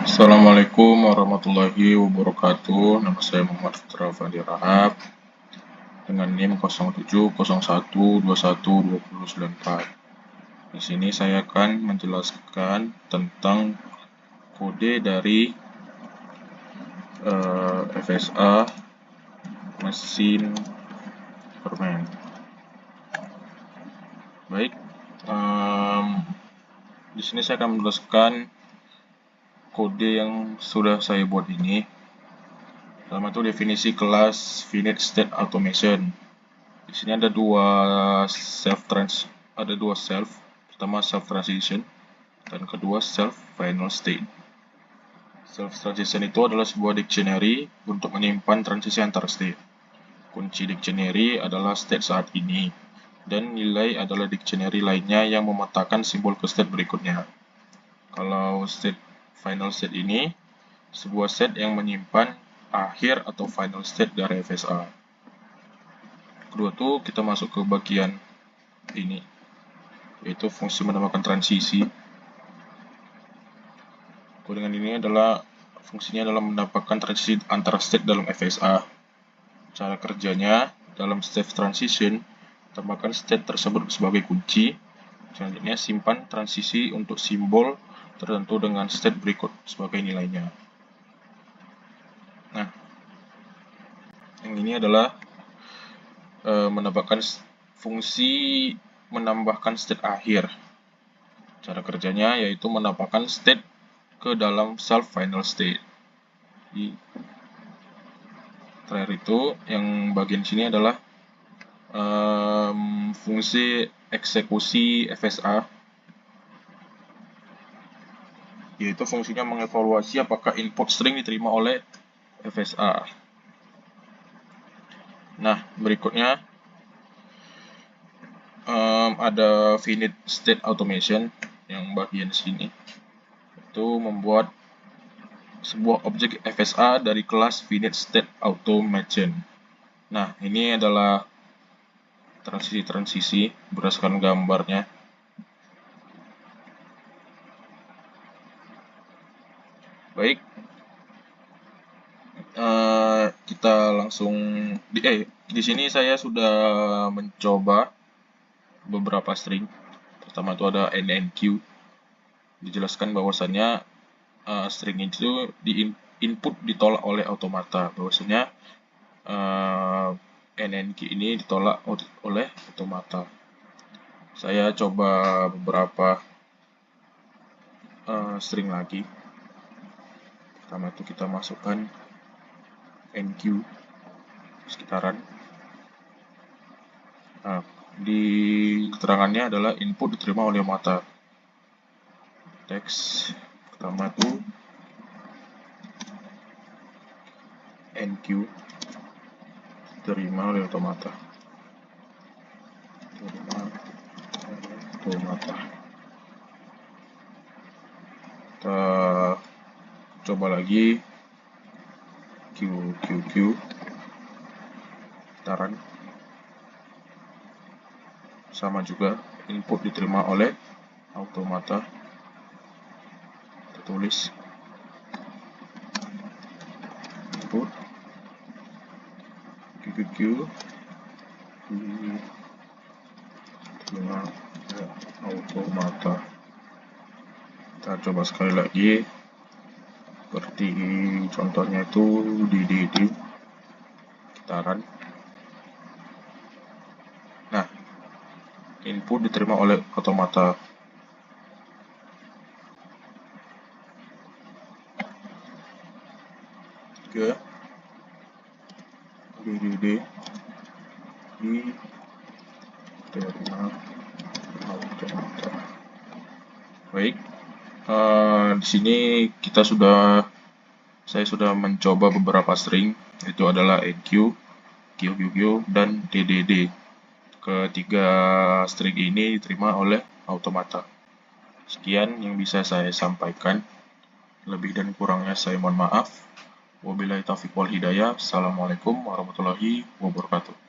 Assalamualaikum warahmatullahi wabarakatuh. Nama saya Muhammad Fitra Fandi Rahab dengan NIM 0701212094. Di sini saya akan menjelaskan tentang kode dari FSA mesin permen. Baik, di sini saya akan menjelaskan kode yang sudah saya buat ini. Pertama itu definisi kelas finite state automation. Di sini ada dua self. Pertama self transition dan kedua self final state. Self transition itu adalah sebuah dictionary untuk menyimpan transisi antar state. Kunci dictionary adalah state saat ini dan nilai adalah dictionary lainnya yang memetakan simbol ke state berikutnya. Kalau final state ini sebuah set yang menyimpan akhir atau final state dari FSA. Kedua tuh kita masuk ke bagian ini, yaitu fungsi menambahkan transisi. Codingan ini adalah fungsinya adalah mendapatkan transisi antara state dalam FSA. Cara kerjanya dalam step transition, tambahkan state tersebut sebagai kunci. Selanjutnya simpan transisi untuk simbol tertentu dengan state berikut sebagai nilainya. Nah, yang ini adalah fungsi menambahkan state akhir. Cara kerjanya yaitu menambahkan state ke dalam self final state. Di terakhir itu yang bagian sini adalah fungsi eksekusi FSA, yaitu fungsinya mengevaluasi apakah input string diterima oleh FSA. Nah, berikutnya ada finite state automation yang bagian sini. Itu membuat sebuah objek FSA dari kelas finite state automation. Nah, ini adalah transisi-transisi berdasarkan gambarnya. Baik, kita langsung di sini saya sudah mencoba beberapa string. Pertama itu ada NNQ. Dijelaskan bahwasannya string itu di input ditolak oleh automata. Bahwasanya NNQ ini ditolak oleh automata. Saya coba beberapa string lagi. Pertama itu kita masukkan NQ sekitaran. Nah, di keterangannya adalah input diterima oleh mata. Teks pertama itu NQ diterima oleh automata. Kita coba lagi QQQ sekitaran. Sama juga input diterima oleh automata. Kita tulis input QQQ diterima oleh automata. Kita coba sekali lagi, seperti contohnya itu di sekitaran. Nah, input diterima oleh automata. Ke DDD diterima automata. Baik, di sini saya sudah mencoba beberapa string, itu adalah NQ, QQQ, dan DDD. Ketiga string ini diterima oleh automata. Sekian yang bisa saya sampaikan. Lebih dan kurangnya saya mohon maaf. Wabillahi taufiq wal hidayah. Assalamualaikum warahmatullahi wabarakatuh.